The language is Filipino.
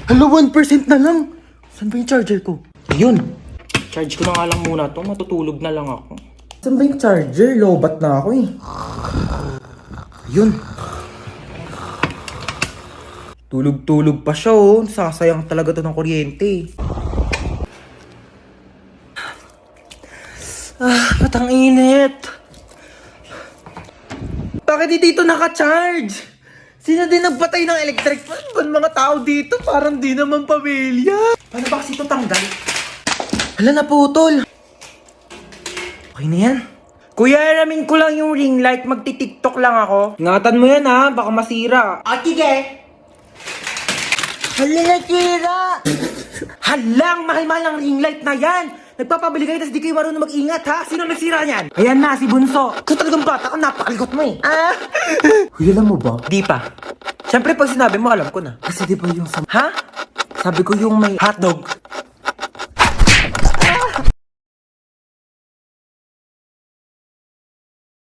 Hala, 1% na lang. Saan ba yung charger ko? Ayun. Charge ko na nga lang muna to. Matutulog na lang ako. Saan ba yung charger? Lobat na ako eh. Ayun. Tulog-tulog pa siya oh. Sasayang talaga to ng kuryente. Patang init. Bakit di dito naka-charge? Sino din nagpatay ng electric fan? Ba't mga tao dito? Parang di naman pamilya. Paano ba kasi ito tanggal? Hala, naputol. Okay na yan. Kuya, aramin ko lang yung ring light. Magti-tiktok lang ako. Ingatan mo yan ha, baka masira. Sige. Hala, nasira. Halang, mahal-mahal ang ring light na yan. Nagpapabili kayo, tapos di kayo marunong mag-ingat ha. Sino nagsira niyan? Ayan na, si Bunso. Ikaw talagang bata ka, napakalikot mo eh. Huy, alam mo ba? Di pa. Siyempre pag sinabi mo, alam ko na. Kasi di ba yung sa... Ha? Sabi ko yung may hotdog.